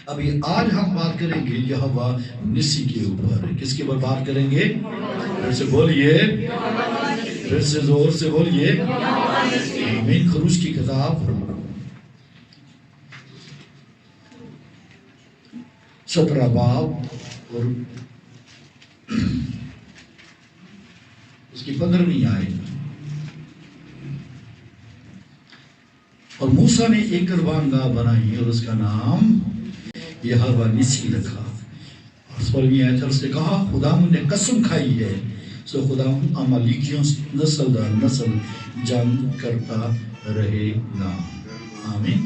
ابھی آج ہم بات کریں گے یہوہ نسی کے اوپر. کس کے اوپر بات کریں گے؟ پھر سے بولیے، پھر سے زور سے بولیے. آمین. خروج کی کتاب 17 باب اور اس کی 15ویں آیت. اور موسیٰ نے ایک قربان گاہ بنائی اور اس کا نام یہوہ نسی رکھا. اور 16ویں آیت اس نے کہا خداوند نے قسم کھائی ہے سو خداوند عمالیکیوں نسل در نسل جنگ کرتا رہے گا. آمین.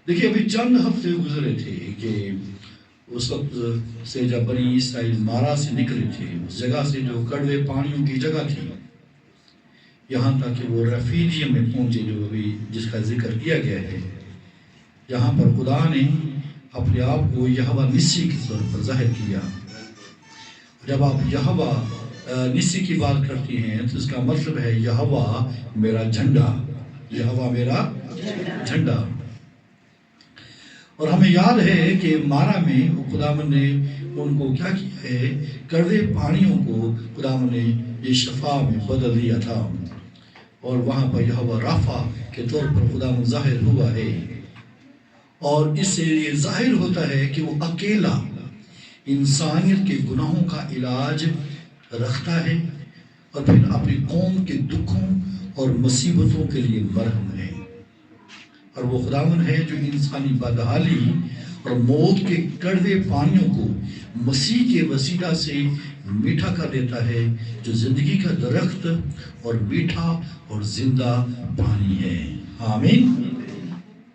دیکھیے ابھی چند ہفتے گزرے تھے کہ اس وقت سے جب بنی اسرائیل مارا سے نکلے تھے، اس جگہ سے جو کڑوے پانیوں کی جگہ تھی، یہاں تک کہ وہ رفیدیم میں پہنچے جو ابھی جس کا ذکر کیا گیا ہے، جہاں پر خدا نے اپنے آپ کو یہوہ نسی کے طور پر ظاہر کیا. جب آپ یہوہ نسی کی بات کرتی ہیں تو اس کا مطلب ہے یہوہ میرا جھنڈا، یہوہ میرا جھنڈا. اور ہمیں یاد ہے کہ مارا میں خداوند نے ان کو کیا کیا ہے، کڑوے پانیوں کو خداوند نے یہ شفا میں بدل دیا تھا، اور وہاں پر یہوہ رافع کے طور پر خداوند ظاہر ہوا ہے. اور اس سے یہ ظاہر ہوتا ہے کہ وہ اکیلا انسانیت کے گناہوں کا علاج رکھتا ہے اور پھر اپنی قوم کے دکھوں اور مصیبتوں کے لیے مرہم ہے. اور وہ خداوند ہے جو انسانی بدحالی اور موت کے کڑوے پانیوں کو مسیح کے وسیلہ سے میٹھا کر دیتا ہے، جو زندگی کا درخت اور میٹھا اور زندہ پانی ہے. آمین.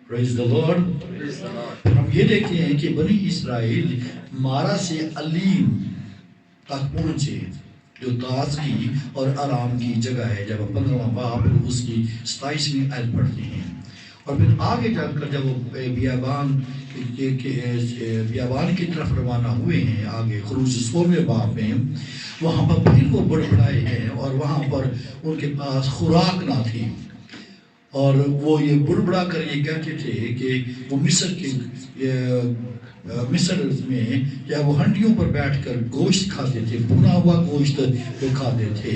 Praise the Lord. ہم یہ دیکھتے ہیں کہ بنی اسرائیل مارا سے علیم تک پہنچے جو تازگی اور آرام کی جگہ ہے. جب 15واں باب اس کی 27ویں آیت پڑھتے ہیں، اور پھر آگے جا کر جب وہ بیابان کی طرف روانہ ہوئے ہیں، آگے خروج 16ویں باب میں، وہاں پر پھر وہ بڑبڑائے ہیں اور وہاں پر ان کے پاس خوراک نہ تھی، اور وہ یہ بڑبڑا کر یہ کہتے تھے کہ وہ مصر میں یا وہ ہنڈیوں پر بیٹھ کر گوشت کھاتے تھے، بھنا ہوا گوشت وہ کھاتے تھے.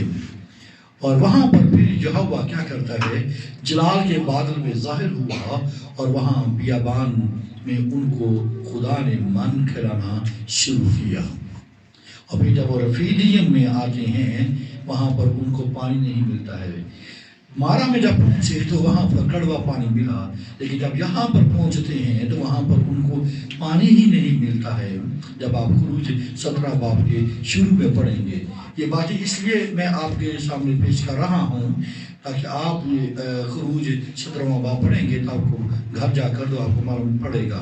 اور وہاں پر پھر یہوہ کیا کرتا ہے، جلال کے بادل میں ظاہر ہوا، اور وہاں بیابان میں ان کو خدا نے من کھلانا شروع کیا. اور پھر جب وہ رفیدیم میں آتے ہیں وہاں پر ان کو پانی نہیں ملتا ہے. مارا میں جب پہنچے تو وہاں پر کڑوا پانی ملا، لیکن جب یہاں پر پہنچتے ہیں تو وہاں پر ان کو پانی ہی نہیں ملتا ہے. جب آپ خروج 17 باب کے شروع میں پڑھیں گے یہ باتیں، اس لیے میں آپ کے سامنے پیش کر رہا ہوں تاکہ آپ خروج 17واں باب پڑھیں گے تو آپ کو گھر جا کر تو آپ کو معلوم پڑے گا.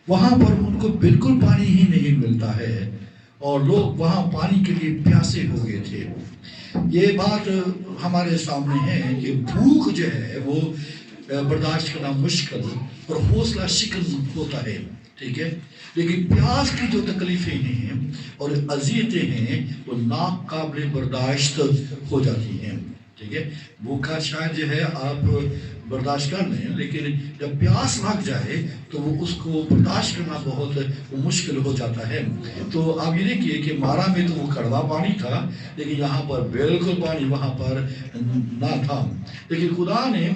وہاں پر ان کو بالکل پانی ہی نہیں ملتا ہے اور لوگ وہاں پانی کے لیے پیاسے ہو گئے تھے. یہ بات ہمارے سامنے ہے کہ بھوک جو ہے وہ برداشت کرنا مشکل اور حوصلہ شکن ہوتا ہے، ٹھیک ہے، لیکن پیاس کی جو تکلیفیں ہیں اور اذیتیں ہیں وہ ناقابل برداشت ہو جاتی ہیں، ٹھیک ہے. بھوکا شاید جو ہے آپ برداشت کر لیں، لیکن جب پیاس لگ جائے تو وہ اس کو برداشت کرنا بہت مشکل ہو جاتا ہے. تو آپ یہ دیکھیے کہ مارا میں تو وہ کڑوا پانی تھا، لیکن یہاں پر بالکل پانی وہاں پر نہ تھا. لیکن خدا نے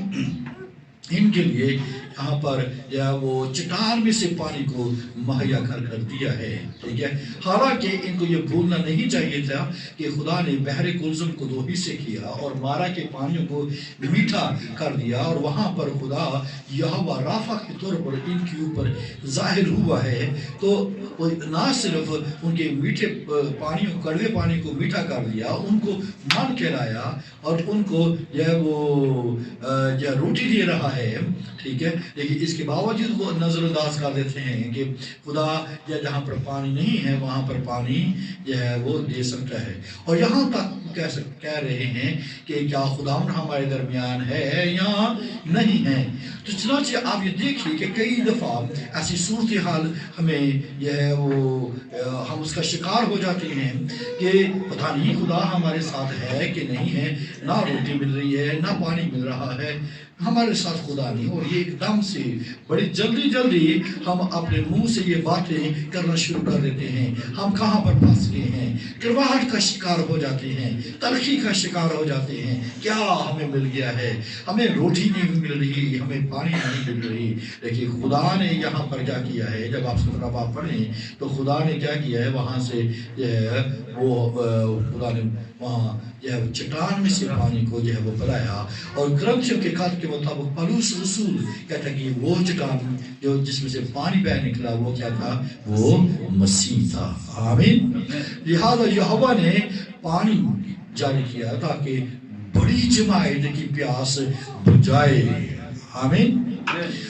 ان کے لیے یہاں پر یا وہ چٹان میں سے پانی کو مہیا کر دیا ہے، ٹھیک ہے. حالانکہ ان کو یہ بھولنا نہیں چاہیے تھا کہ خدا نے بحر کلزم کو 2 حصے کیا اور مارا کے پانیوں کو میٹھا کر دیا، اور وہاں پر خدا یہوہ رافع کے طور پر ان کے اوپر ظاہر ہوا ہے. تو وہ نہ صرف ان کے میٹھے پانیوں کڑوے پانی کو میٹھا کر دیا، ان کو من کھلایا اور ان کو وہ روٹی دے رہا ہے، ٹھیک ہے. لیکن اس کے باوجود وہ نظر انداز کر دیتے ہیں کہ خدا جہاں پر پانی نہیں ہے وہاں پر پانی جو ہے وہ دے سکتا ہے. اور یہاں تک کہہ رہے ہیں کہ کیا خدا ہمارے درمیان ہے یا نہیں ہے. تو چنانچہ آپ یہ دیکھیے کہ کئی دفعہ ایسی صورتحال ہمیں جو ہے وہ ہم اس کا شکار ہو جاتے ہیں کہ پتہ نہیں خدا ہمارے ساتھ ہے کہ نہیں ہے، نہ روٹی مل رہی ہے نہ پانی مل رہا ہے. ہمارے ساتھ خدا نہیں. اور یہ ایک دم سے بڑی جلدی ہم اپنے منہ سے یہ باتیں کرنا شروع کر دیتے ہیں. ہم کہاں پر پھنس گئے ہیں؟ کڑواہٹ کا شکار ہو جاتے ہیں, تلخی کا شکار ہو جاتے ہیں. کیا ہمیں مل گیا ہے؟ ہمیں روٹی نہیں مل رہی, ہمیں پانی نہیں مل رہی. لیکن خدا نے یہاں پر کیا کیا ہے؟ جب آپ 17 باب پڑھیں تو خدا نے کیا کیا ہے؟ وہاں سے جو ہے وہ خدا نے وہاں جو ہے چٹان میں سے پانی کو جو ہے وہ پلایا. اور گرنتھیوں کے خط کے مطابق پولس رسول کہتا ہے کہ وہ چٹان جو جس میں سے پانی بہ نکلا وہ کیا تھا؟ وہ مسیح تھا. آمین. لہذا یہوہ نے پانی جاری کیا تاکہ بڑی جماعت کی پیاس بجھائے. آمین.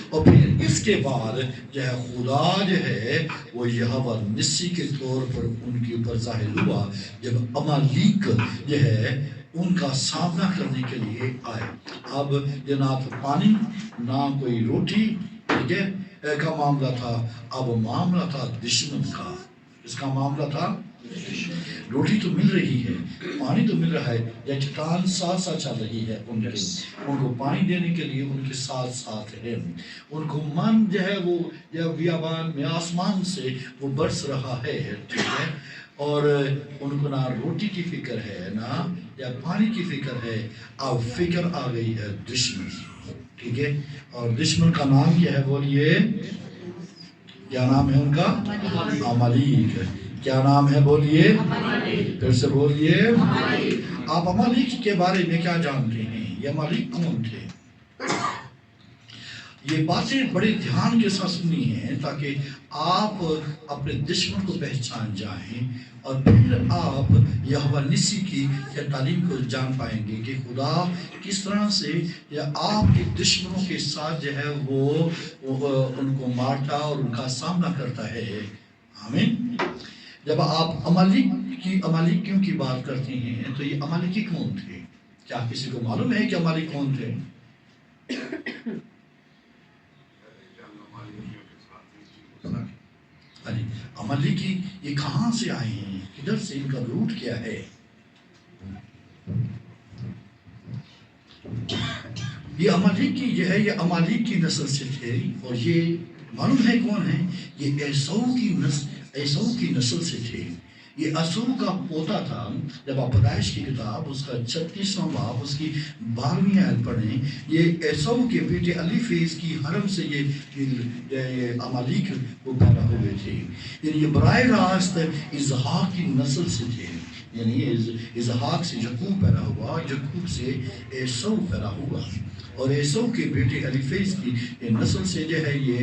اور پھر اس کے بعد جو ہے خدا جو ہے وہ یہوہ نسی کے طور پر ان کے اوپر ظاہر ہوا جب امالیک جو ہے ان کا سامنا کرنے کے لیے آئے. اب یہ نہ تو پانی نہ کوئی روٹی ٹھیک ہے کا معاملہ تھا, اب معاملہ تھا دشمن کا. اس کا معاملہ تھا روٹی تو مل رہی ہے, پانی تو مل رہا ہے, یا چٹان ساتھ ساتھ چل رہی ہے ان کو پانی دینے کے لیے ان کے ساتھ ساتھ ہے. ان کو من جو ہے وہ یا بیابان میں آسمان سے وہ برس رہا ہے, ٹھیک ہے. اور ان کو نہ روٹی کی فکر ہے نہ یا پانی کی فکر ہے. اب فکر آ گئی ہے دشمن, ٹھیک ہے. اور دشمن کا نام کیا ہے؟ بولیے, کیا نام ہے ان کا؟ عمالیق. کیا نام ہے؟ بولیے, پھر سے بولیے. آپ عمالیق کے بارے میں کیا جانتے ہیں؟ یہ عمالیق کون تھے؟ یہ باتیں بڑے دھیان کے ساتھ سنی ہیں تاکہ آپ اپنے دشمن کو پہچان جائیں اور پھر آپ یہوہ نسی کی تعلیم کو جان پائیں گے کہ خدا کس طرح سے یا آپ کے دشمنوں کے ساتھ جو ہے وہ ان کو مارتا اور ان کا سامنا کرتا ہے. آمین. جب آپ عمالیکیوں کی بات کرتے ہیں تو یہ عمالیکی کون تھے؟ کیا کسی کو معلوم ہے کہ عمالیک کون تھے؟ عمالیکی یہ کہاں سے آئے ہیں؟ کدھر سے ان کا روٹ کیا ہے؟ یہ عمالیکی جو ہے یہ عمالیک کی نسل سے تھے. اور یہ معلوم ہے کون ہے؟ یہ عیسو کی نسل سے تھے. یہ اسو کا پوتا تھا. جب آپ پیدائش کی کتاب اس کا 36واں باب اس کی 12ویں آیت پڑھیں, یہ عیسو کے بیٹے الیفیز کی حرم سے یہ عمالیک وہ پیدا ہوئے تھے. یعنی یہ براہ راست اسحاق کی نسل سے تھے. یعنی اسحاق سے یعقوب پیدا ہوا, یعقوب سے عیسو پیدا ہوا, اور عیسو کے بیٹے الیفیز کی نسل سے جو ہے یہ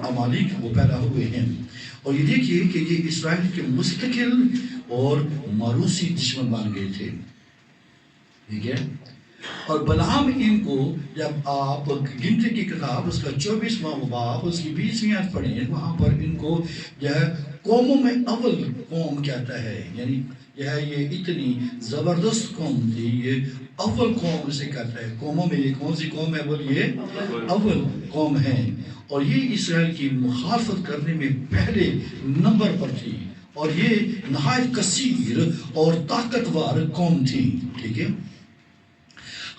عمالیک وہ پیدا ہوئے ہیں. اور یہ دیکھیے کہ یہ اسرائیل کے مستقل اور موروثی دشمن بن گئے تھے, ٹھیک ہے. اور بلعام ان کو جب آپ گنتی کی کتاب اس کا 24واں باب اس کی 20ویں آیت پڑھیں, وہاں پر ان کو جو ہے قوموں میں اول قوم کہتا ہے. یعنی یہ اتنی زبردست قوم تھی, یہ اول قوم اسے کہتا ہے. قوموں میں یہ کون سی قوم ہے؟ بولیے, اول قوم ہے. اور یہ اسرائیل کی مخالفت کرنے میں پہلے نمبر پر تھی, اور یہ نہایت کثیر اور طاقتور قوم تھی, ٹھیک ہے.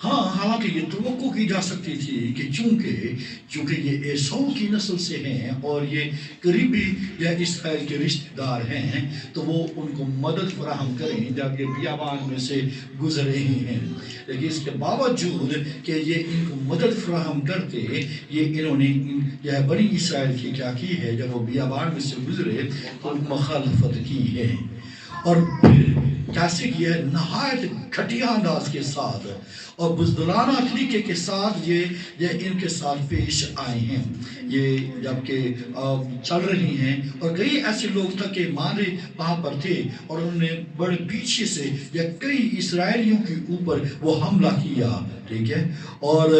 ہاں, حالانکہ یہ توقع کی جا سکتی تھی کہ چونکہ یہ عیسو کی نسل سے ہیں اور یہ قریبی یا اسرائیل کے رشتہ دار ہیں, تو وہ ان کو مدد فراہم کریں جب یہ بیابان میں سے گزر رہے ہیں. لیکن اس کے باوجود کہ یہ ان کو مدد فراہم کرتے, یہ انہوں نے بنی اسرائیل کی کیا کی ہے؟ جب وہ بیابان میں سے گزرے تو مخالفت کی ہے. اور پھر کیسے کیا ہے؟ نہایت گھٹیا انداز کے ساتھ اور بزدلانہ طریقے کے ساتھ یہ ان کے ساتھ پیش آئے ہیں. یہ جبکہ چل رہی ہیں, اور کئی ایسے لوگ تھا کہ مارے وہاں پر تھے, اور انہوں نے بڑے پیچھے سے یا کئی اسرائیلیوں کے اوپر وہ حملہ کیا, ٹھیک ہے, اور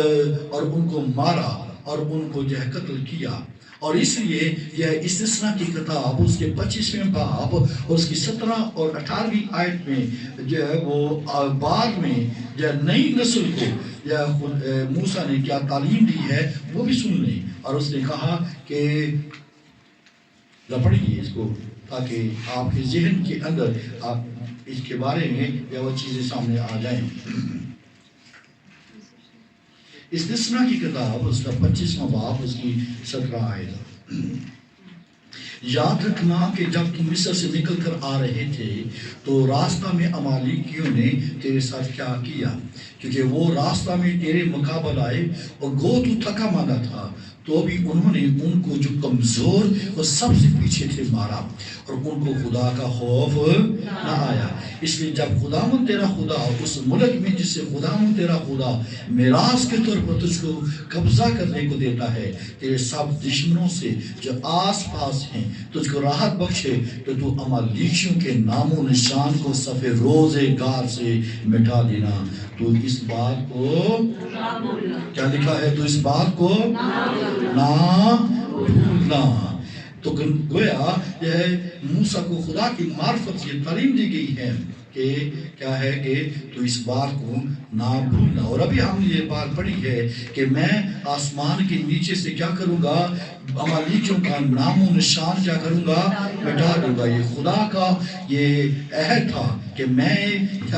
ان کو مارا اور ان کو جو ہے قتل کیا. اور اس لیے یہ استثنا کی کتاب اس کے 25ویں باب اور اس کی 17 اور 18ویں آیت میں جو ہے وہ بعد میں جو نئی نسل کو یا موسیٰ نے کیا تعلیم دی ہے وہ بھی سن لیں. اور اس نے کہا کہ پڑھیے اس کو تاکہ آپ کے ذہن کے اندر آپ اس کے بارے میں یا وہ چیزیں سامنے آ جائیں. استثنا کی کتاب اس کا 25واں باب اس کی 17 آیت. یاد رکھنا کہ جب تم مصر سے نکل کر آ رہے تھے تو راستہ میں امالیکیوں نے تیرے ساتھ کیا کیا، کیونکہ وہ راستہ میں تیرے مقابل آئے اور گو تو تھکا ماندا تھا تو بھی انہوں نے ان کو جو کمزور اور سب سے پیچھے تھے مارا اور ان کو خدا کا خوف نہ آیا. اس لیے جب خداوند تیرا خدا اس ملک میں جس سے خداوند تیرا خدا میراث کے طور پر تجھ کو قبضہ کرنے کو دیتا ہے تیرے سب دشمنوں سے جو آس پاس ہیں تجھ کو راحت بخشے تو تو امالیکیوں کے نام و نشان کو صف روزگار سے مٹا دینا. تو اس بات کو کیا لکھا ہے؟ تو اس بات کو نہ بھولنا. تو گویا یہ موسیٰ کو خدا کی معرفت یہ تعلیم دی گئی ہے کہ کیا ہے کہ تو اس بات کو نہ بھولنا. اور ابھی ہم نے یہ بات پڑھی ہے کہ میں آسمان کے نیچے سے کیا کروں گا؟ امالیکیوں کا نام و نشان کیا کروں گا؟ مٹا دوں گا. یہ خدا کا یہ عہد تھا کہ میں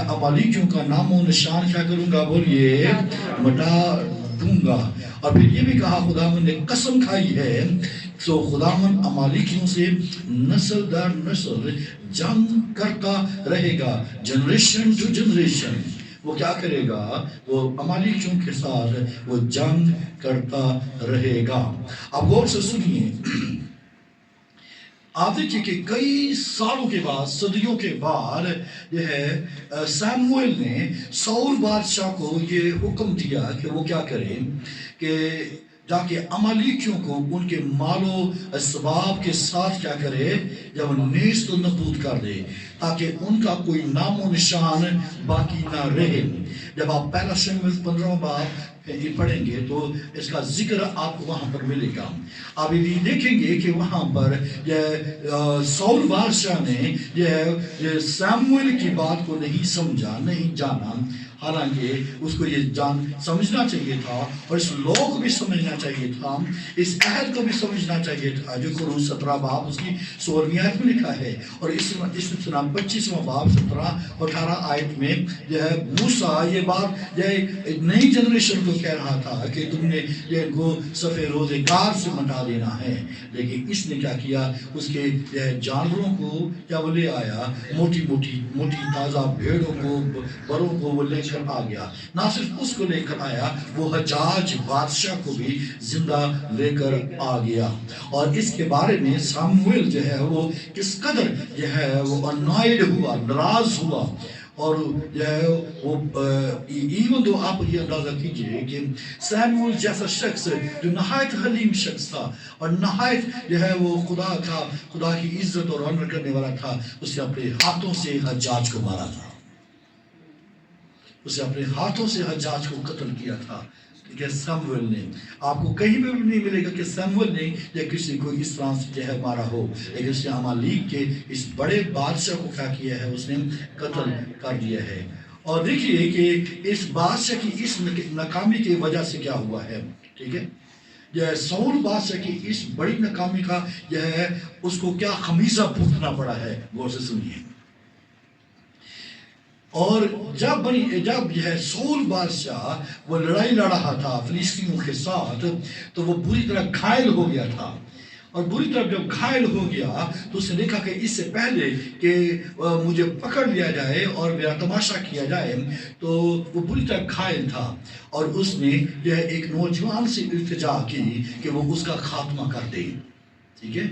امالیکیوں کا نام و نشان کیا کروں گا؟ بولیے مٹا دوں گا. اور پھر یہ بھی کہا خداوند نے قسم کھائی ہے تو خداوند امالیکیوں سے نسل در نسل جنگ کرتا رہے گا. جنریشن ٹو جنریشن وہ کیا کرے گا؟ وہ امالیکیوں کے ساتھ وہ جنگ کرتا رہے گا. اب غور سے سنیے، آپ دیکھیے کہ کئی سالوں کے بعد، صدیوں کے بعد یہ ہے سیموئیل نے ساؤل بادشاہ کو یہ حکم دیا کہ وہ کیا کرے کہ جا کے امالیکیوں کو ان کے مال و اسباب کے ساتھ کیا کرے، جب نیست و نابود کر دے تاکہ ان کا کوئی نام و نشان باقی نہ رہے. جب آپ پہلا شمویل 15 باب پڑھیں گے تو اس کا ذکر آپ کو وہاں پر ملے گا. آپ بھی دیکھیں گے کہ وہاں پر یہ ساؤل بادشاہ نے یہ سیموئیل کی بات کو نہیں سمجھا، نہیں جانا، حالانکہ اس کو یہ سمجھنا چاہیے تھا اور اس لوگ کو بھی سمجھنا چاہیے تھا، اس عہد کو بھی سمجھنا چاہیے تھا جو قرون 17 باب اس کی 16ویں آیت میں لکھا ہے. اور اس 25واں باب 17 اور 18 آیت میں جو ہے موسیٰ یہ بات یہ نئی جنریشن کو کہہ رہا تھا کہ تم نے یہ کو صف روزگار سے مٹا دینا ہے. لیکن اس نے کیا کیا؟ اس کے جانوروں کو کیا وہ لے آیا، موٹی تازہ بھیڑوں کو، بروں کو وہ لے کر آ گیا. نہ صرف اس کو لے کر آیا، وہ حجاج بادشاہ کو بھی زندہ لے کر آ گیا. اور اس کے بارے میں سامویل جو ہے وہ کس قدر جو ہے وہ انوائڈ ہوا، ناراض ہوا. اور جو ہے وہ ایون دو آپ یہ اندازہ کیجئے کہ سیموئیل جیسا شخص جو نہایت حلیم شخص تھا اور نہایت جو ہے وہ خدا کی عزت اور آنر کرنے والا تھا، اس نے اپنے ہاتھوں سے حجاج کو مارا تھا، اسے اپنے ہاتھوں سے حجاج کو قتل کیا تھا. کہ سیموئیل نے، آپ کو کہیں بھی نہیں ملے گا کہ سیموئیل نے یا کسی کو اس طرح سے جو ہے مارا ہو، لیکن اس نے امالیک کے اس بڑے بادشاہ کو کیا کیا ہے؟ اس نے قتل کر دیا ہے. اور دیکھیے کہ اس بادشاہ کی اس ناکامی کی وجہ سے کیا ہوا ہے. ٹھیک ہے، یہ ساؤل بادشاہ کی اس بڑی ناکامی کا یہ ہے اس کو کیا خمیزہ بھگتنا پڑا ہے. غور سے سنیے. اور جب یہ ہے ساؤل بادشاہ وہ لڑائی لڑ رہا تھا فلسطینیوں کے ساتھ تو وہ بری طرح گھائل ہو گیا تھا. اور بری طرح جب گھائل ہو گیا تو اس نے دیکھا کہ اس سے پہلے کہ مجھے پکڑ لیا جائے اور میرا تماشا کیا جائے تو وہ بری طرح گھائل تھا. اور اس نے یہ ایک نوجوان سے التجا کی کہ وہ اس کا خاتمہ کر دے. ٹھیک ہے،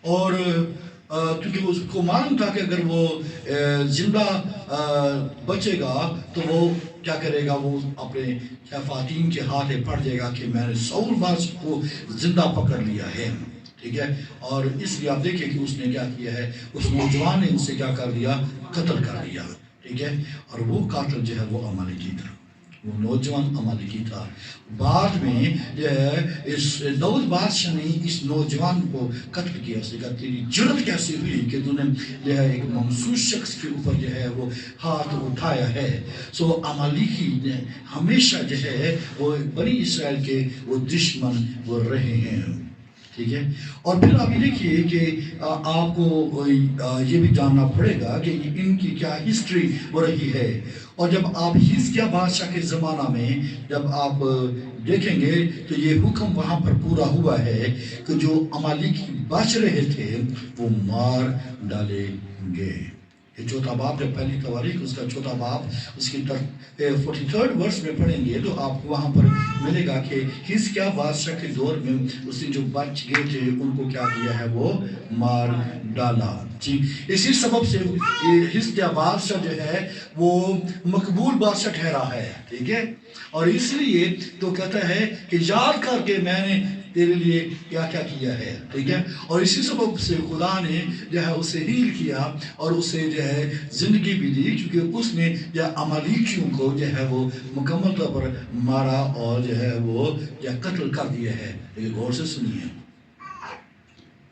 اور کیونکہ اس کو معلوم تھا کہ اگر وہ زندہ بچے گا تو وہ کیا کرے گا، وہ اپنے خواتین کے ہاتھ پڑ جائے گا کہ میں نے ساؤل بادشاہ کو زندہ پکڑ لیا ہے. ٹھیک ہے، اور اس لیے آپ دیکھیں کہ اس نے کیا کیا ہے، اس نوجوان نے ان سے کیا کر دیا، قتل کر دیا. ٹھیک ہے، اور وہ قاتل جو ہے وہ امالیکی تھا، وہ نوجوان امالیکی تھا. بعد میں اس داؤد بادشاہ نے اس نوجوان کو قتل کیا. اس نے کہا تیری جرت کیسے ہوئی کہ تو نے جو ہے ایک ممسوس شخص کے اوپر جو ہے وہ ہاتھ اٹھایا ہے. سو امالیکی نے ہمیشہ جو ہے وہ بنی اسرائیل کے وہ دشمن وہ رہے ہیں. ٹھیک ہے. اور پھر آپ یہ دیکھیے کہ آپ کو یہ بھی جاننا پڑے گا کہ ان کی کیا ہسٹری ہو رہی ہے. اور جب آپ حزقیہ بادشاہ کے زمانہ میں جب آپ دیکھیں گے تو یہ حکم وہاں پر پورا ہوا ہے کہ جو عمالیکی بچ رہے تھے وہ مار ڈالے گئے. یہ چوتھا باب جب پہلی تواریخ اس کا چوتھا باب اس کی 43rd ورس میں پڑھیں گے تو آپ کو وہاں پر ملے گا کہ حزقیہ بادشاہ کے دور میں اس نے جو بچ گئے تھے ان کو کیا کیا ہے وہ مار ڈالا. جی اسی سبب سے حزقیہ بادشاہ جو ہے وہ مقبول بادشاہ ٹھہرا ہے. ٹھیک ہے. اور اس لیے تو کہتا ہے کہ یاد کر کے میں نے تیرے لیے کیا کیا کیا ہے. ٹھیک ہے. اور اسی سبب سے خدا نے جو ہے اسے ہیل کیا اور اسے جو ہے زندگی بھی دی کیونکہ اس نے جو عمالیکیوں کو جو ہے وہ مکمل طور پر مارا اور جو ہے وہ یا قتل کر دیا ہے. لیکن غور سے سنیے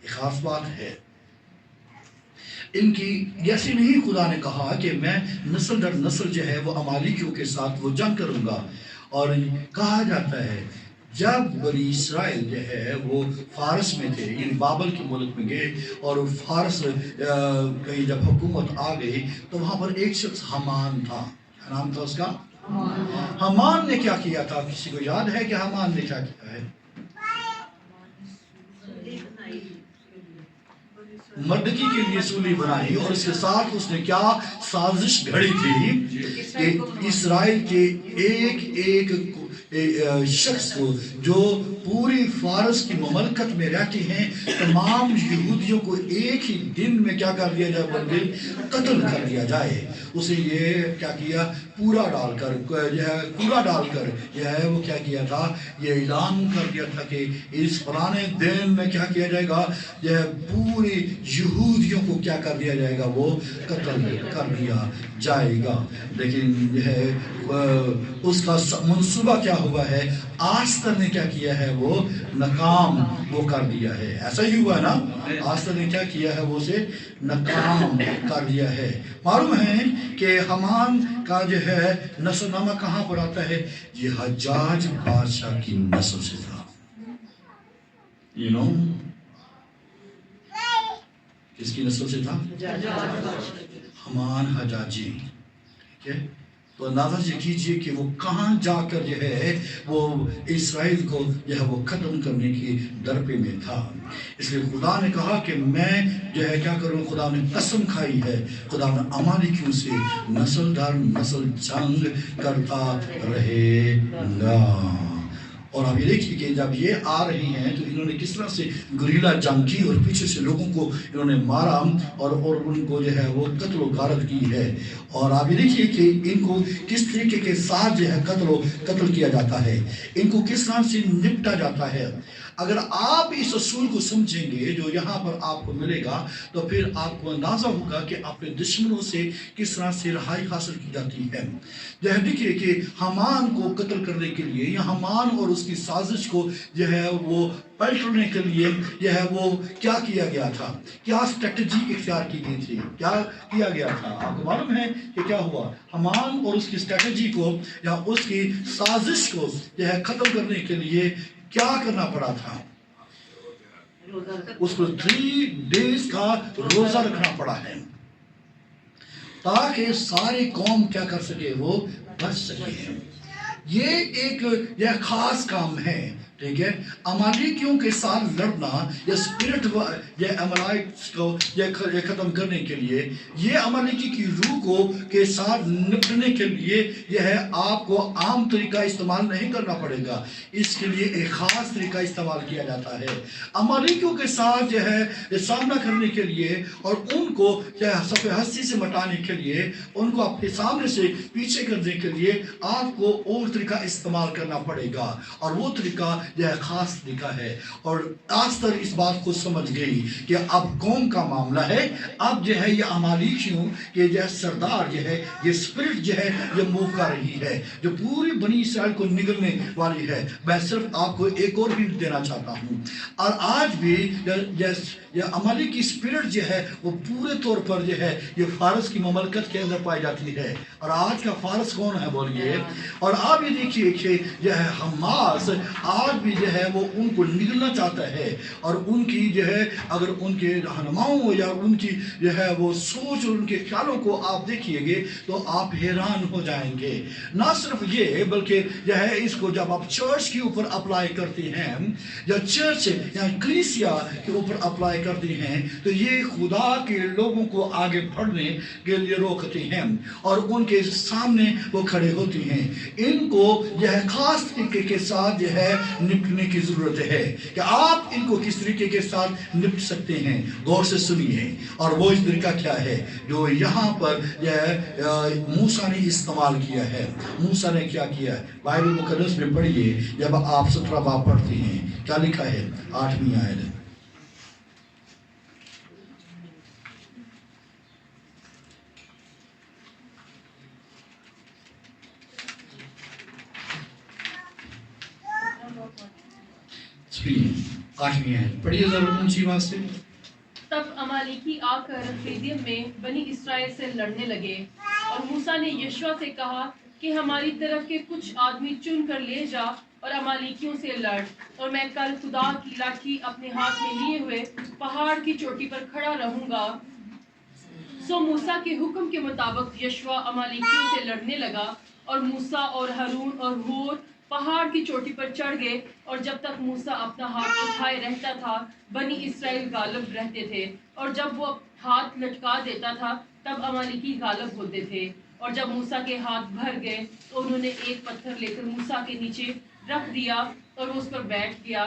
ایک خاص بات ہے ان کی جیسے نہیں خدا نے کہا کہ میں نسل در نسل جو ہے وہ عمالیکیوں کے ساتھ وہ جنگ کروں گا. اور کہا جاتا ہے جب بنی اسرائیل جو ہے وہ فارس میں تھے یعنی بابل کے ملک میں گئے اور فارس کہیں جب حکومت آ گئی تو وہاں پر ایک شخص حمان تھا. کیا نام تھا اس کا؟ حمان نے کیا کیا تھا؟ کسی کو یاد ہے کہ حمان نے کیا کیا ہے؟ مردکی کے لیے سولی بنائی اور اس کے ساتھ اس نے کیا سازش گھڑی تھی کہ اسرائیل کے ایک شخص کو جو پوری فارس کی مملکت میں رہتے ہیں تمام یہودیوں کو ایک ہی دن میں کیا کر دیا جائے بلکہ قتل کر دیا جائے. اسے یہ کیا کیا کوڑا ڈال کر یہ ہے وہ کیا کیا تھا یہ اعلان کر دیا تھا کہ اس پرانے دن میں کیا کیا جائے گا یہ پوری یہودیوں کو کیا کر دیا جائے گا وہ قتل کر دیا جائے گا. لیکن یہ ہے اس کا منصوبہ کیا ہوا ہے آستر نے کیا کیا ہے وہ ناکام وہ کر دیا ہے. ایسا ہی ہوا ہے نا آستر نے کیا کیا ہے وہ اسے ناکام کر دیا ہے. معلوم ہے کہ حمان کا جو ہے نسل نامہ کہاں پر آتا ہے یہ حجاج بادشاہ کی نسل سے تھا. کس کی نسل سے تھا؟ حمان حجاجی. ٹھیک ہے. تو اندازہ کیجئے کہ وہ کہاں جا کر جو ہے وہ اسرائیل کو جو ہے وہ ختم کرنے کی درپے میں تھا. اس لیے خدا نے کہا کہ میں جو ہے کیا کروں خدا نے قسم کھائی ہے خدا نے عمالیکیوں سے نسل در نسل جنگ کرتا رہے گا. اور اب یہ دیکھیے کہ جب یہ آ رہی ہیں تو انہوں نے کس طرح سے گریلا جنگ کی اور پیچھے سے لوگوں کو انہوں نے مارا اور ان کو جو ہے وہ قتل و غارت کی ہے. اور آپ یہ دیکھیے کہ ان کو کس طریقے کے ساتھ جو ہے قتل کیا جاتا ہے ان کو کس طرح سے نپٹا جاتا ہے. اگر آپ اس اصول کو سمجھیں گے جو یہاں پر آپ کو ملے گا تو پھر آپ کو اندازہ ہوگا کہ اپنے دشمنوں سے کس طرح سے رہائی حاصل کی جاتی ہے. جو ہے دیکھیے کہ حمان کو قتل کرنے کے لیے یا حمان اور اس کی سازش کو جو ہے وہ پلٹنے کے لیے جو ہے وہ کیا کیا گیا تھا کیا اسٹریٹجی اختیار کی گئی تھی کیا کیا گیا تھا. آپ کو معلوم ہے کہ کیا ہوا حمان اور اس کی اسٹریٹجی کو یا اس کی سازش کو جو ہے ختم کرنے کے لیے کیا کرنا پڑا تھا اس کو 3 days کا روزہ رکھنا پڑا ہے تاکہ ساری قوم کیا کر سکے وہ بچ سکے. یہ ایک یہ خاص کام ہے. ٹھیک ہے. عمالیکیوں کے ساتھ لڑنا یا اسپرٹ یہ عمالائق کو یہ ختم کرنے کے لیے یہ عمالیکی کی روح کو کے ساتھ نپٹنے کے لیے یہ ہے آپ کو عام طریقہ استعمال نہیں کرنا پڑے گا. اس کے لیے ایک خاص طریقہ استعمال کیا جاتا ہے عمالیکیوں کے ساتھ جو ہے سامنا کرنے کے لیے اور ان کو صفحہ ہستی سے مٹانے کے لیے ان کو اپنے سامنے سے پیچھے کرنے کے لیے آپ کو اور طریقہ استعمال کرنا پڑے گا. اور وہ طریقہ یہ خاص طریقہ ہے. اور آستر اس بات کو سمجھ گئی کہ اب قوم کا معاملہ ہے اب جو ہے یہ عمالیکیوں کے جو سردار جو ہے یہ اسپرٹ جو ہے یہ موو کر رہی ہے جو پوری بنی اسرائیل کو نگلنے والی ہے. میں صرف آپ کو ایک اور بھی دینا چاہتا ہوں. اور آج بھی یہ عمالیکی اسپرٹ جو ہے وہ پورے طور پر جو ہے یہ فارس کی مملکت کے اندر پائی جاتی ہے. اور آج کا فارس کون ہے بولیے. اور آپ یہ دیکھیے کہ یہ حماس آج بعد بھی جو ہے وہ ان کو نگلنا چاہتا ہے، اور ان کی جو ہے اگر ان کے رہنماؤں یا ان کی جو ہے وہ سوچ اور ان کے خیالوں کو آپ دیکھیے گے تو آپ حیران ہو جائیں گے۔ نہ صرف یہ بلکہ جو ہے اس کو جب آپ چرچ کے اوپر اپلائی کرتے ہیں یا چرچ یا کلیسیا کے اوپر اپلائی کرتے ہیں تو یہ خدا کے لوگوں کو آگے بڑھنے کے لیے روکتے ہیں اور ان کے سامنے وہ کھڑے ہوتے ہیں۔ ان کو جو ہے خاص طریقے کے ساتھ جو ہے نپٹنے کی ضرورت ہے کہ آپ ان کو کس طریقے کے ساتھ نپٹ سکتے ہیں۔ غور سے سنیے، اور وہ اس طریقہ کیا ہے جو یہاں پر جو ہے موسیٰ نے استعمال کیا ہے۔ موسیٰ نے کیا کیا ہے؟ بائبل مقدس میں پڑھیے، جب آپ 17 باب پڑھتے ہیں کیا لکھا ہے؟ 8ویں آیت۔ پڑھیے ضرور اونچی آواز سے۔ تب امالیکی آ کر رفیدیم میں بنی اسرائیل سے لڑنے لگے، اور موسیٰ نے یشوع سے کہا کہ ہماری طرف کے کچھ آدمی چن کر لے جا اور امالیکیوں سے لڑ، اور میں کل خدا کی لاٹھی اپنے ہاتھ میں لیے ہوئے پہاڑ کی چوٹی پر کھڑا رہوں گا۔ سو موسیٰ کے حکم کے مطابق یشوع امالیکیوں سے لڑنے لگا، اور موسیٰ اور ہارون اور ہور پہاڑ کی چوٹی پر چڑھ گئے، اور جب تک موسیٰ اپنا ہاتھ اٹھائے رہتا تھا بنی اسرائیل غالب رہتے تھے، اور جب وہ ہاتھ لٹکا دیتا تھا تب امالیکی غالب ہوتے تھے۔ اور جب موسیٰ کے ہاتھ بھر گئے تو انہوں نے ایک پتھر لے کر موسیٰ کے نیچے رکھ دیا اور وہ اس پر بیٹھ گیا،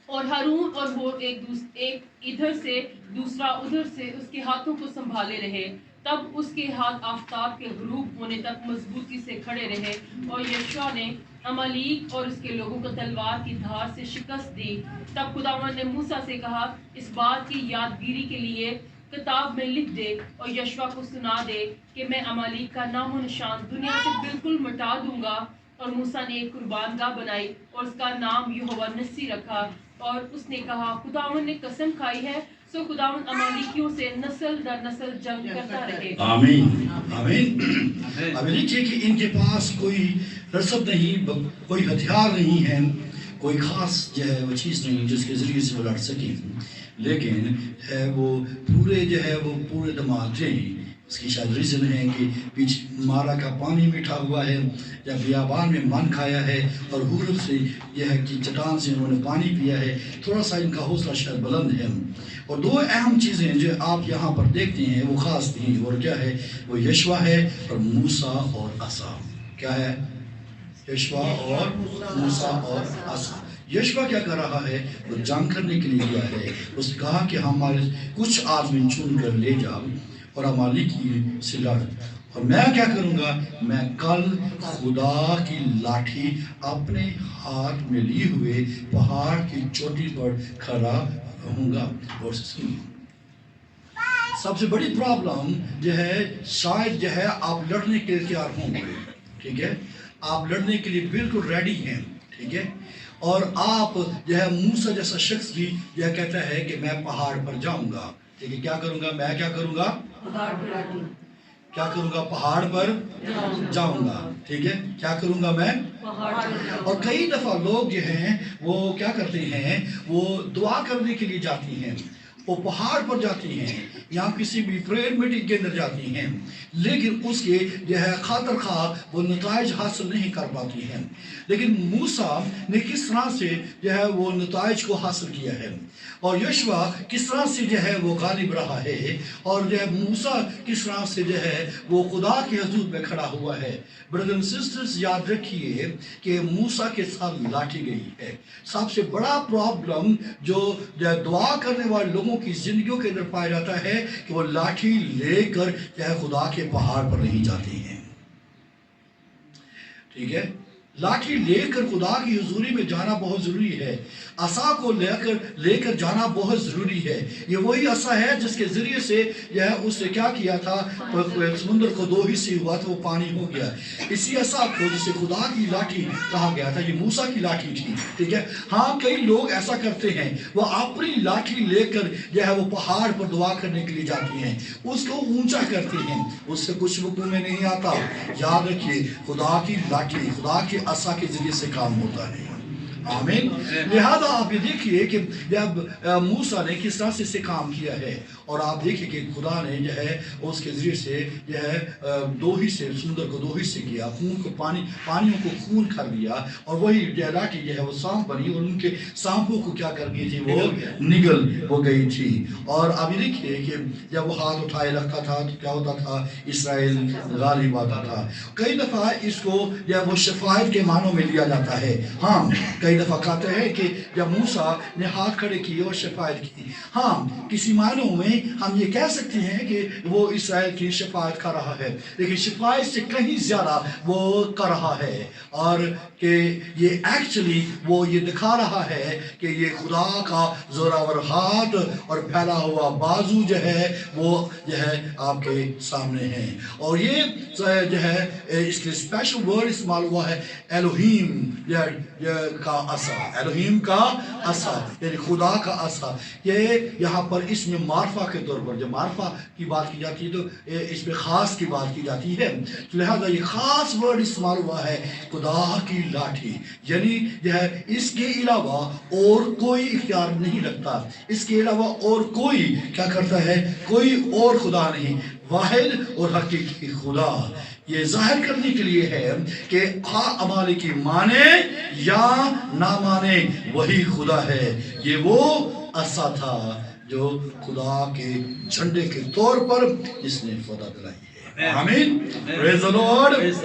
اور ہارون اور ہور ایک ادھر سے دوسرا ادھر سے اس کے ہاتھوں کو سنبھالے رہے۔ تب اس کے ہاتھ آفتاب کے غروب ہونے تک مضبوطی سے کھڑے رہے، اور یشوع نے امالیک اور اس کے لوگوں کو تلوار کی دھار سے شکست دی۔ تب خداوند نے موسیٰ سے کہا، اس بات کی یادگیری کے لیے کتاب میں لکھ دے اور یشوع کو سنا دے کہ میں امالیک کا نام و نشان دنیا سے بالکل مٹا دوں گا۔ اور موسیٰ نے ایک قربان گاہ بنائی اور اس کا نام یہوہ نسی رکھا، اور اس نے کہا، خداوند نے قسم کھائی ہے، سو خداوند امالیکیوں سے نسل در نسل جنگ کرتا رہے۔ آمین آمین۔ اب دیکھیے کہ ان کے پاس کوئی رسد نہیں، کوئی ہتھیار نہیں ہے، کوئی خاص جو ہے وہ چیز نہیں جس کے ذریعے سے وہ لڑ سکیں، لیکن وہ پورے دماغ تھے۔ اس کی شاید ریزن ہے کہ بیچ مارا کا پانی میٹھا ہوا ہے، یا بیابان میں من کھایا ہے، اور حورب سے یہ ہے کہ چٹان سے انہوں نے پانی پیا ہے، تھوڑا سا ان کا حوصلہ شاید بلند ہے۔ اور دو اہم چیزیں جو آپ یہاں پر دیکھتے ہیں وہ خاص تھیں، اور کیا ہے؟ وہ یشوع ہے اور موسیٰ اور عصا۔ کیا ہے؟ یشوع اور موسیٰ اور عصا۔ یشوع کیا کر رہا ہے؟ وہ جنگ کرنے کے لیے گیا ہے۔ اس نے کہا کہ ہمارے کچھ آدمی چن کر لے جا اور امالیکی سے لڑ، اور میں کیا کروں گا؟ میں کل خدا کی لاٹھی اپنے ہاتھ میں لیے ہوئے پہاڑ کی چوٹی پر کھڑا رہوں گا۔ اور سب سے بڑی پرابلم جو ہے شاید جو ہے آپ لڑنے کے لیے تیار ہوں گے، ٹھیک ہے، آپ لڑنے کے لیے بالکل ریڈی ہیں، ٹھیک ہے، اور آپ جو ہے موسیٰ جیسا شخص بھی یہ کہتا ہے کہ میں پہاڑ پر جاؤں گا، ٹھیک ہے، کیا کروں گا؟ میں کیا کروں گا؟ کیا کروں گا؟ پہاڑ پر جاؤں گا، ٹھیک ہے، کیا کروں گا میں؟ اور کئی دفعہ لوگ جو ہیں وہ کیا کرتے ہیں؟ وہ دعا کرنے کے لیے جاتی ہیں، وہ پہاڑ پر جاتی ہیں یا کسی بھی پریئر میٹنگ کے اندر جاتی ہیں، لیکن اس کے جو ہے خاطر خواہ وہ نتائج حاصل نہیں کر پاتی ہیں۔ لیکن موسیٰ نے کس طرح سے جو ہے وہ نتائج کو حاصل کیا ہے، اور یشوع کس طرح سے جو ہے وہ غالب رہا ہے، اور جو ہے موسیٰ کس طرح سے جو ہے وہ خدا کے حضور میں کھڑا ہوا ہے۔ بردر اینڈ سسٹرز، یاد رکھیے کہ موسیٰ کے ساتھ لاٹھی گئی ہے۔ سب سے بڑا پرابلم جو دعا کرنے والے لوگوں کی زندگیوں کے اندر پایا جاتا ہے کہ وہ لاٹھی لے کر جو ہے خدا کے پہاڑ پر نہیں جاتے ہیں، ٹھیک ہے، لاٹھی لے کر خدا کی حضوری میں جانا بہت ضروری ہے، عصا کو لے کر جانا بہت ضروری ہے۔ یہ وہی عصا ہے جس کے ذریعے سے جو ہے اس نے کیا کیا تھا؟ سمندر کو دو حصے ہوا تھا، وہ پانی ہو گیا۔ اسی عصا کو جسے خدا کی لاٹھی کہا گیا تھا، یہ موسیٰ کی لاٹھی تھی، ٹھیک ہے۔ ہاں کئی لوگ ایسا کرتے ہیں، وہ اپنی لاٹھی لے کر جو ہے وہ پہاڑ پر دعا کرنے کے لیے جاتی ہیں، اس کو اونچا کرتے ہیں، اس سے کچھ رکوع میں نہیں آتا۔ یاد رکھیے خدا کی لاٹھی، خدا کے عصا کے ذریعے سے کام ہوتا ہے۔ آمین. لہذا آپ یہ دیکھیے کہ جب موسیٰ نے کس طرح سے اسے کام کیا ہے اور آپ دیکھیں کہ خدا نے جو ہے اس کے ذریعے سے جو ہے دو حصے سمندر کو دو حصے کیا, خون کو پانیوں کو خون کر دیا اور وہی لاٹھی جو ہے وہ سانپ بنی اور ان کے سانپوں کو کیا کر گئی تھی وہ نگل ہو گئی تھی. اور اب یہ دیکھیے کہ جب وہ ہاتھ اٹھائے رکھتا تھا تو کیا ہوتا تھا, اسرائیل غالب آتا تھا. کئی دفعہ اس کو جب وہ شفاعت کے معنوں میں لیا جاتا ہے. ہاں کئی دفعہ کہتے ہیں کہ جب موسیٰ نے ہاتھ کھڑے کیے اور شفاعت کی, ہاں کسی معنوں میں ہم یہ کہہ سکتے ہیں کہ وہ اسرائیل کی شفاعت کر رہا ہے, لیکن شفاعت سے کہیں زیادہ وہ کر رہا ہے اور کہ یہ ایکچولی وہ یہ دکھا رہا ہے کہ یہ خدا کا زوراور ہاتھ اور پھیلا ہوا بازو جو ہے وہ جو ہے آپ کے سامنے ہے. اور یہ جو ہے اس کے اسپیشل ورڈ استعمال ہوا ہے الوہیم کا عصا, الوہیم کا عصا یعنی خدا کا عصا. یہ یہاں پر اس میں معرفہ کے طور پر, جب معرفہ کی بات کی جاتی ہے تو اس میں خاص کی بات کی جاتی ہے, لہذا یہ خاص ورڈ استعمال ہوا ہے خدا کی لاٹھی, یعنی جو ہے اس کے علاوہ اور کوئی اختیار نہیں رکھتا, اس کے علاوہ اور کوئی کیا کرتا ہے, کوئی اور خدا نہیں, واحد اور حقیقی خدا. یہ ظاہر کرنے کے لیے ہے کہ عمالکی مانے یا نہ مانے وہی خدا ہے. یہ وہ عصا تھا جو خدا کے جھنڈے کے طور پر جس نے فتح دلائی ہے. آمین, پریز دی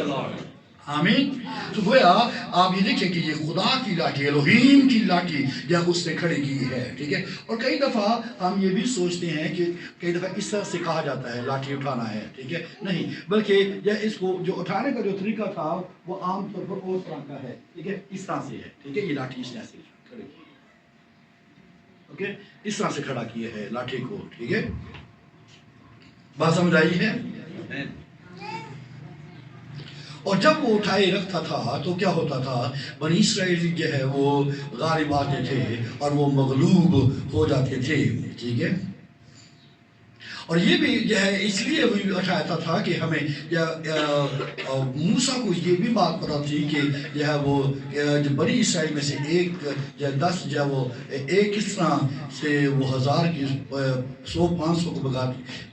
لارڈ, آمین. تو گویا آپ یہ دیکھیں کہ یہ خدا کی لاٹھی, الوہیم کی لاٹھی جب اس نے کھڑی کی ہے, ٹھیک ہے. اور کئی دفعہ ہم یہ بھی سوچتے ہیں کہ کئی دفعہ اس طرح سے کہا جاتا ہے لاٹھی اٹھانا ہے, ٹھیک ہے, نہیں, بلکہ اس کو جو اٹھانے کا جو طریقہ تھا وہ عام طور پر اور طرح کا ہے, ٹھیک ہے, اس طرح سے ہے, ٹھیک ہے. یہ لاٹھی اس طرح سے کھڑی کی ہے, اوکے, اس طرح سے کھڑا کیا ہے لاٹھی کو, ٹھیک ہے. بات سمجھ آئی ہے. اور جب وہ اٹھائے رکھتا تھا تو کیا ہوتا تھا, بنی اسرائیل جو ہے وہ غالب آتے تھے اور وہ مغلوب ہو جاتے تھے, ٹھیک ہے. اور یہ بھی جو ہے اس لیے وہ اٹھاتا تھا کہ ہمیں موسیٰ کو یہ بھی بات پتا تھی کہ جو ہے وہ جو بنی اسرائیل میں سے ایک یا 10 جو ہے وہ ایک کس طرح سے وہ 1000 کی 100 500 کو بگا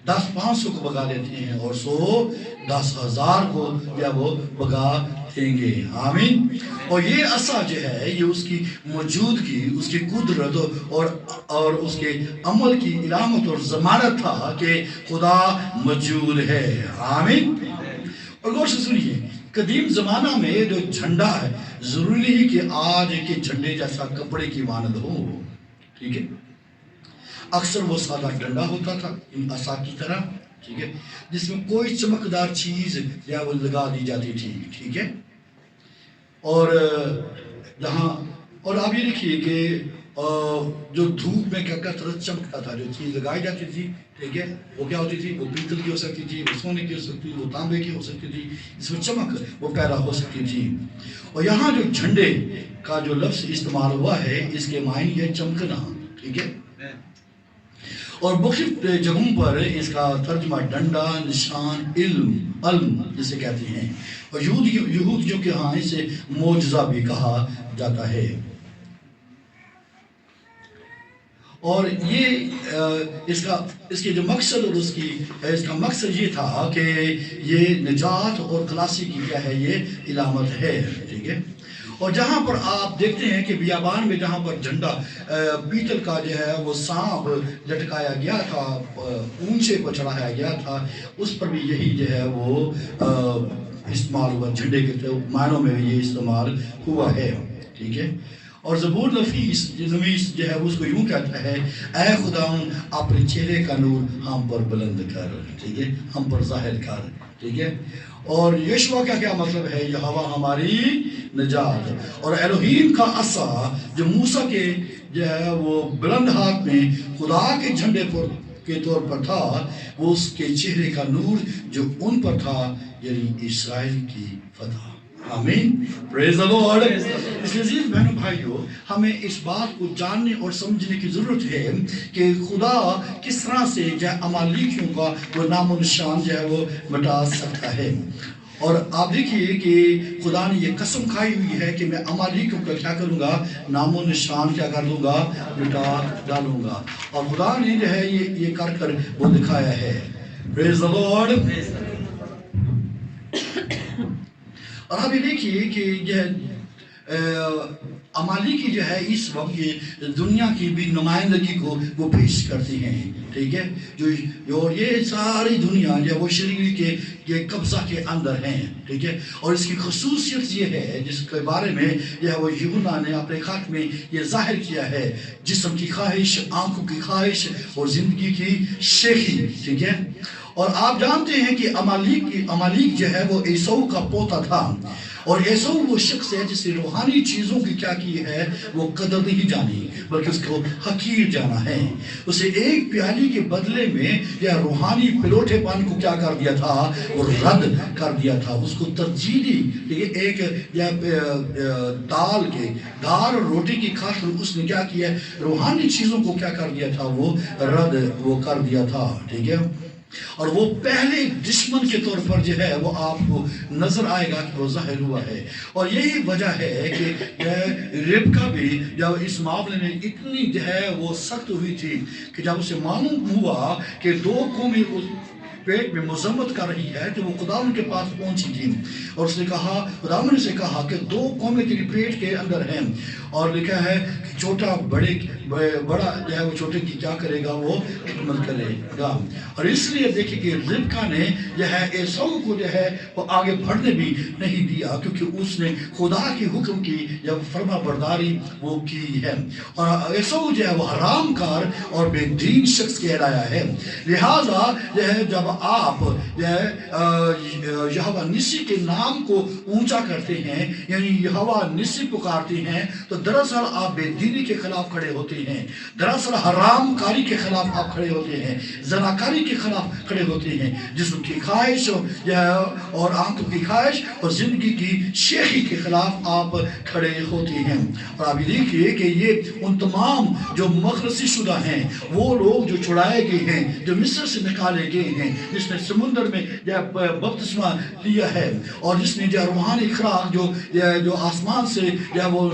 10 500 کو بگا لیتے ہیں اور 100 10,000 کو جو ہے وہ بگا دیں گے. آمین. اور یہ عصا جو ہے یہ اس کی موجودگی, اس کی قدرت اور اس کے عمل کی علامت اور ضمانت تھا کہ خدا موجود ہے. آمین. اور غور سے سنیے, قدیم زمانہ میں جو جھنڈا ہے ضروری نہیں کہ آج کے جھنڈے جیسا کپڑے کی مانند ہو, ٹھیک ہے. اکثر وہ سادہ ڈنڈا ہوتا تھا عصا کی طرح, ٹھیک ہے, جس میں کوئی چمکدار چیز یا وہ لگا دی جاتی تھی, ٹھیک ہے. اور جہاں اور آپ یہ دیکھیے کہ جو دھوپ میں کیا کثرت چمکتا تھا, جو چیز لگائی جاتی تھی, ٹھیک ہے, وہ کیا ہوتی تھی, وہ پیتل کی ہو سکتی تھی, وہ سونے کی ہو سکتی تھی, وہ تانبے کی ہو سکتی تھی, اس میں چمک وہ پیدا ہو سکتی تھی. اور یہاں جو جھنڈے کا جو لفظ استعمال ہوا ہے اس کے معنی ہے چمکنا, ٹھیک ہے. اور مختلف جگہوں پر اس کا ترجمہ ڈنڈا, نشان, علم جسے کہتے ہیں. اور یہودیوں کے ہاں اسے معجزہ بھی کہا جاتا ہے. اور یہ اس کے جو مقصد اور اس کا مقصد یہ تھا کہ یہ نجات اور خلاصی کی کیا ہے, یہ علامت ہے, ٹھیک ہے. اور جہاں پر آپ دیکھتے ہیں کہ بیابان میں جہاں پر جھنڈا پیتل کا جو ہے وہ سانپ لٹکایا گیا تھا, اونچے پر چڑھایا گیا تھا, اس پر بھی یہی جو ہے وہ استعمال ہوا, جھنڈے کے معنوں میں یہ استعمال ہوا ہے, ٹھیک ہے. اور زبور نفیس جو ہے اس کو یوں کہتا ہے, اے خداوند اپنے چہرے کا نور ہم پر بلند کر, ٹھیک ہے, ہم پر ظاہر کر, ٹھیک ہے. اور یشوع کا کیا مطلب ہے, یہوہ ہماری نجات. اور الوہیم کا عصا جو موسیٰ کے جو ہے وہ بلند ہاتھ میں خدا کے جھنڈے کے طور پر تھا, وہ اس کے چہرے کا نور جو ان پر تھا, یعنی اسرائیل کی فتح. آمین. پریز دی لارڈ. اس لیے عزیز بہنوں بھائیوں, ہمیں اس بات کو جاننے اور سمجھنے کی ضرورت ہے کہ خدا کس طرح سے جو ہے عمالیکیوں کا وہ نام و نشان جو ہے وہ مٹا سکتا ہے. اور آپ دیکھیے کہ خدا نے یہ قسم کھائی ہوئی ہے کہ میں امالیکیوں کا کیا کروں گا، نام و نشان کیا کر دوں گا، مٹا ڈالوں گا. اور خدا نے جو ہے یہ کر کر وہ دکھایا ہے. Praise the Lord. اور اب یہ دیکھیے کہ یہ امالیکی جو ہے اس وقت یہ دنیا کی بھی نمائندگی کو وہ پیش کرتے ہیں. ٹھیک ہے، جو یہ ساری دنیا جو وہ شریر کے یہ قبضہ کے اندر ہیں. ٹھیک ہے، اور اس کی خصوصیت یہ ہے جس کے بارے میں یہ وہ یوحنا نے اپنے خط میں یہ ظاہر کیا ہے، جسم کی خواہش، آنکھوں کی خواہش اور زندگی کی شیخی. ٹھیک ہے، اور آپ جانتے ہیں کہ امالیک جو ہے وہ عیسو کا پوتا تھا، اور عیسو وہ شخص ہے جس نے روحانی چیزوں کی کیا کی ہے، وہ قدر نہیں جانی بلکہ اس کو حقیر جانا ہے. اسے ایک پیالی کے بدلے میں یا روحانی پلوٹے پان کو کیا کر دیا تھا، وہ رد کر دیا تھا. اس کو ترجیح دی، ایک یا دال روٹی کی خاطر اس نے کیا کیا، روحانی چیزوں کو کیا کر دیا تھا، وہ رد وہ کر دیا تھا. ٹھیک ہے، اور وہ پہلے دشمن کے طور پر جو ہے وہ آپ کو نظر آئے گا کہ وہ ظاہر ہوا ہے. اور یہی وجہ ہے کہ ربکا بھی جب اس معاملے میں اتنی جو ہے وہ سخت ہوئی تھی کہ جب اسے معلوم ہوا کہ دو قومیں اس پیٹ میں مذمت کر رہی ہے، تو وہ خداوند کے پاس پہنچی تھی اور اس نے کہا، خداوند نے سے کہا کہ دو قومیں تیری پیٹ کے اندر ہیں، اور لکھا ہے کہ چھوٹا بڑا جو ہے وہ چھوٹے کی کیا کرے گا، وہ خدمت کرے گا. اور اس لیے دیکھیں کہ ربکا نے جو ہے عیسو کو جو ہے وہ آگے بڑھنے بھی نہیں دیا، کیونکہ اس نے خدا کے حکم کی یا فرما برداری وہ کی ہے. اور عیسو جو ہے وہ حرام کار اور بے دین شخص کہلایا ہے. لہٰذا جو ہے جب آپ یہوہ نسی کے نام کو اونچا کرتے ہیں، یعنی یہوہ نسی پکارتے ہیں، تو دراصل آپ بے دینی کے خلاف کھڑے ہوتے ہیں، دراصل حرام کاری کے خلاف آپ کھڑے ہوتے ہیں، زناکاری کے خلاف کھڑے ہوتے ہیں، جسم کی خواہش اور آنکھوں کی خواہش اور زندگی کی شیخی کے خلاف آپ کھڑے ہوتے ہیں. اور آپ یہ دیکھیے کہ یہ ان تمام جو مخلصی شدہ ہیں، وہ لوگ جو چھڑائے گئے ہیں، جو مصر سے نکالے گئے ہیں، جس نے سمندر میں بپتسمہ لیا ہے، اور جس نے روحانی خوراک جو آسمان سے وہ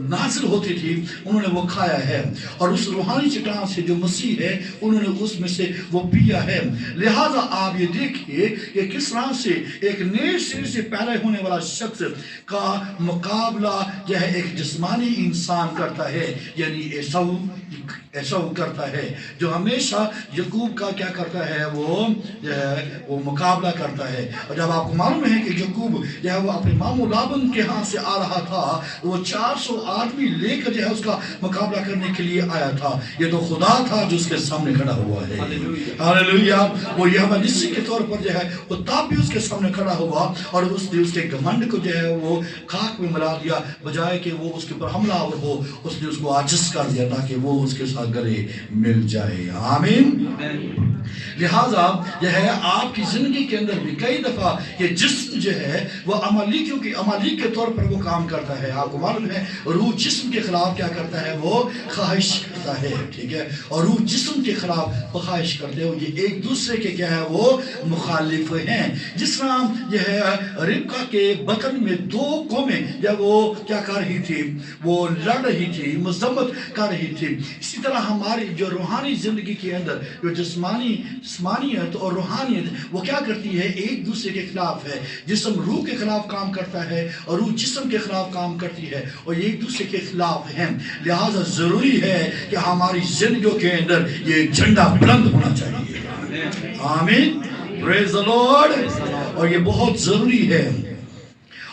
نازل ہوتی تھی انہوں نے وہ کھایا ہے، اور اس روحانی چٹان سے جو مسیح ہے انہوں نے اس میں سے وہ پیا ہے. لہٰذا آپ یہ دیکھیے کہ کس طرح سے ایک نئے سرے سے پیدا ہونے والا شخص کا مقابلہ جو ہے ایک جسمانی انسان کرتا ہے، یعنی عیسو کرتا ہے، جو ہمیشہ یعقوب کا کیا کرتا ہے، وہ مقابلہ کرتا ہے. اور جب آپ کو معلوم ہے کہ یعقوب جو ہے وہ اپنے مامو لابن کے ہاں سے آ رہا تھا، وہ 400 آدمی لے کر جو ہے اس کا مقابلہ کرنے کے لیے آیا تھا. یہ تو خدا تھا جو اس کے سامنے کھڑا ہوا ہے. ہاللیلویہ. وہ یہوہ نسی کے طور پر جو ہے وہ تب بھی اس کے سامنے کھڑا ہوا، اور اس نے اس کے گھمنڈ کو جو ہے وہ خاک میں ملا دیا، بجائے کہ وہ اس کے پر حملہ آور ہو، اس نے اس کو عاجز کر دیا تاکہ وہ اس کے ساتھ گلے مل جائے. آمین. لہٰذا یہ ہے آپ کی زندگی کے اندر بھی کئی دفعہ یہ جسم جو ہے وہ امالیک کے طور پر وہ کام کرتا ہے. آپ کو معلوم ہے روح جسم کے خلاف کیا کرتا ہے، وہ خواہش کرتا ہے. ٹھیک ہے، اور روح جسم کے خلاف وہ خواہش کرتے ہیں، یہ ایک دوسرے کے کیا ہے، وہ مخالف ہیں. جس طرح یہ ہے ربکا کے بطن میں دو قومیں یا وہ کیا کر رہی تھی، وہ لڑ رہی تھی، مذمت کر رہی تھی، اسی طرح ہماری جو روحانی زندگی کے اندر جو جسمانیت اور روحانیت وہ کیا کرتی ہے، ایک دوسرے کے خلاف ہے. جسم روح کے خلاف کام کرتا ہے اور روح جسم کے خلاف کام کرتی ہے، اور یہ ایک دوسرے کے خلاف ہیں. لہٰذا ضروری ہے کہ ہماری زندگیوں کے اندر یہ جھنڈا بلند ہونا چاہیے. آمین. پریز دی لارڈ. اور یہ بہت ضروری ہے،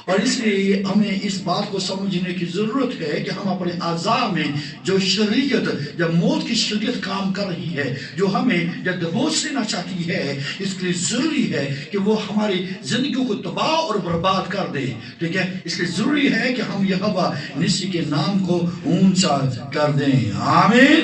اور اس لیے ہمیں اس بات کو سمجھنے کی ضرورت ہے کہ ہم اپنے اعضاء میں جو شریعت یا موت کی شریعت کام کر رہی ہے، جو ہمیں یا دبوچ لینا چاہتی ہے، اس کے لیے ضروری ہے کہ وہ ہماری زندگیوں کو تباہ اور برباد کر دے. ٹھیک ہے، اس لیے ضروری ہے کہ ہم یہوہ نسی کے نام کو اونچا کر دیں. آمین.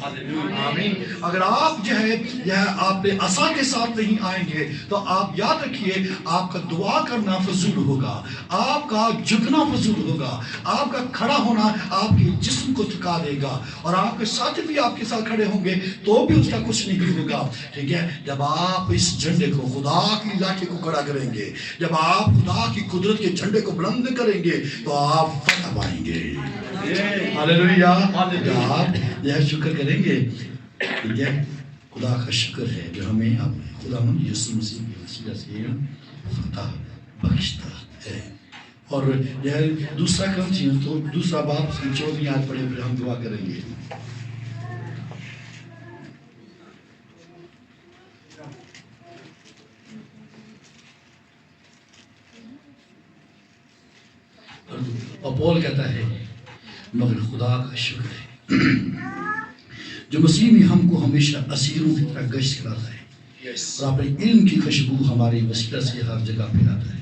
آمین. اگر آپ جو ہے یہ آپ عصا کے ساتھ نہیں آئیں گے تو آپ یاد رکھیے آپ کا دعا کرنا فضول ہوگا, آپ کا جھکنا فضول ہوگا, آپ کا کھڑا ہونا آپ کے جسم کو تھکا دے گا, اور آپ کے ساتھ بھی آپ کے ساتھ کھڑے ہوں گے تو بھی اس کا کچھ نہیں ہوگا. ٹھیک ہے, جب آپ اس جھنڈے کو, خدا کی لاٹھی کو کھڑا کریں گے, جب آپ خدا کی قدرت کے جھنڈے کو بلند کریں گے تو آپ فتح پائیں گے. ہاللیلویہ. آپ یہ شکر کریں گے. ٹھیک ہے, خدا کا شکر ہے جو ہمیں خدا یسوع مسیح کی وسیلہ سے فتح بخشتا ہے. اور یہ دوسرا کلام تو دوسرا باب 14 آیت پڑھے پھر ہم دعا کریں گے. اور پول کہتا ہے مگر خدا کا شکر ہے جو مسیح میں ہم کو ہمیشہ اسیروں کی طرح گشت کراتا ہے اور اپنے علم کی خوشبو ہماری وسیلہ سے ہر جگہ پھیلاتا ہے,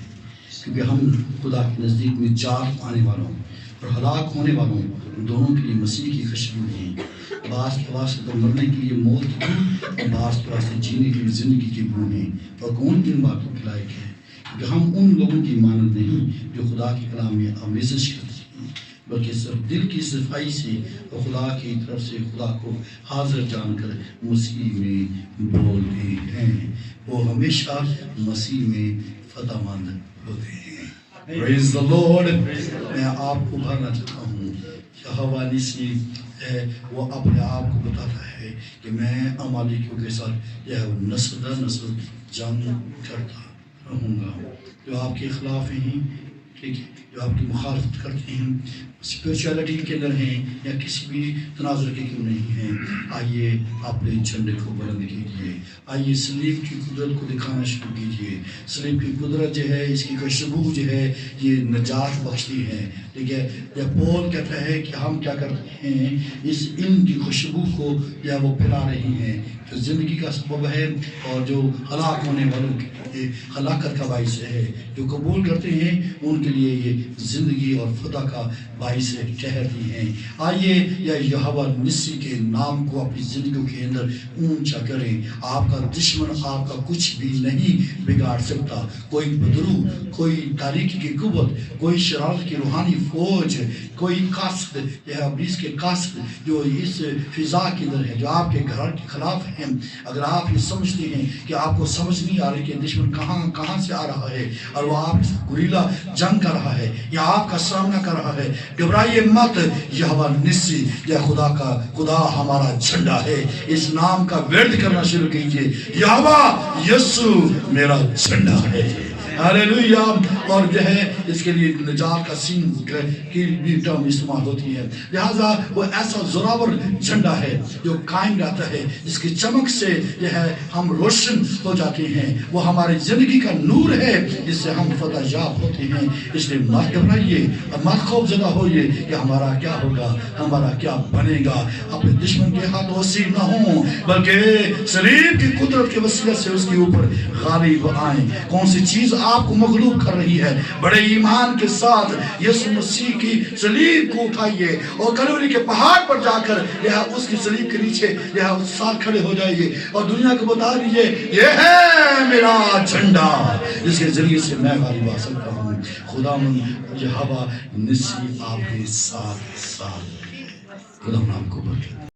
کیونکہ ہم خدا کے نزدیک میں جان آنے والوں اور ہلاک ہونے والوں دونوں کے لیے مسیح کی خوشبو ہیں. بعض کے واسطے تو مرنے کے لیے موت کی بو اور بعض کے واسطے جینے کے لیے زندگی کی بو ہیں. اور کون ان باتوں کے لائق ہے کہ ہم ان لوگوں کی مانند نہیں جو خدا کے کلام میں آمیزش کرتے ہیں, بلکہ صرف دل کی صفائی سے اور خدا کی طرف سے خدا کو حاضر جان کر مسیح میں بولتے ہیں. وہ ہمیشہ مسیح میں فتح مند ہوتے ہیں. Praise the Lord. میں آپ کو بھرنا چاہتا ہوں یہوہ نسی ہے, وہ اپنے آپ کو بتاتا ہے کہ میں امالیکیوں کے ساتھ یہ نسل در نسل جنگ کرتا رہوں گا. جو آپ کے خلاف ہیں, ٹھیک ہے, جو آپ کی مخالفت کرتے ہیں, اسپرچولیٹی کے اندر ہیں یا کسی بھی تناظر کے کیوں نہیں ہیں, آئیے اپنے جھنڈے کو بلند کیجیے. آئیے صلیب کی قدرت کو دکھانا شروع کیجیے. صلیب کی قدرت جو ہے, اس کی خوشبو جو ہے, یہ نجات بخشتی ہے. ٹھیک ہے, یا پول کہتا ہے کہ ہم کیا کرتے ہیں, اس علم کی خوشبو کو یا وہ پھیلا رہی ہیں جو زندگی کا سبب ہے اور جو ہلاک ہونے والوں کی ہلاکت کا باعث ہے. جو قبول کرتے ہیں ان کے لیے یہ زندگی اور فتح کا باعث ٹھہرتی ہیں. آئیے یا یہوہ نسی کے نام کو اپنی زندگیوں کے اندر اونچا کریں. آپ کا دشمن آپ کا کچھ بھی نہیں بگاڑ سکتا. کوئی بدرو, کوئی تاریکی کی قوت, کوئی شرارت کی روحانی فوج, کوئی قاصد یا ابلیس کے قاصد جو اس فضا کے اندر ہے, جو آپ کے گھر کے خلاف ہیں. اگر آپ یہ سمجھتے ہیں کہ آپ کو سمجھ نہیں آ رہی کہ دشمن کہاں سے آ رہا ہے اور وہ آپ گریلا جنگ کر رہا ہے یا آپ کا سامنا کر رہا ہے, گھبرائیے مت. یہوہ نسی یا خدا ہمارا جھنڈا ہے. اس نام کا ورد کرنا شروع کیجیے, یہوہ یسوع میرا جھنڈا ہے. ہاللیلویہ. اور جو ہے اس کے لیے نجات کا سین کی بھی ٹرم استعمال ہوتی ہے. لہذا وہ ایسا زوراور جھنڈا ہے جو قائم رہتا ہے, جس کی چمک سے جو ہے ہم روشن ہو جاتے ہیں. وہ ہماری زندگی کا نور ہے جس سے ہم فتح یاب ہوتے ہیں. اس لیے مت گھبرائیے اور مت خوف زدہ ہوئیے کہ ہمارا کیا ہوگا, ہمارا کیا بنے گا. اپنے دشمن کے ہاتھ اسیر نہ ہوں بلکہ صلیب کی قدرت کے وسیلہ سے اس کے اوپر غالب آئیں. کون سی چیز آپ کو مغلوب کر رہی ہے, بڑے ایمان کے ساتھ یسوع مسیح کی صلیب کو اٹھائیے اور کلوری کے پہاڑ پر جا کر اس کی صلیب کے نیچے اس ساتھ کھڑے ہو جائیے اور دنیا کو بتا دیجئے یہ ہے میرا جھنڈا جس کے ذریعے سے میں غالب آ سکتا ہوں. خداوند یہوہ نسی آپ کے ساتھ. خدا آپ کو برکت.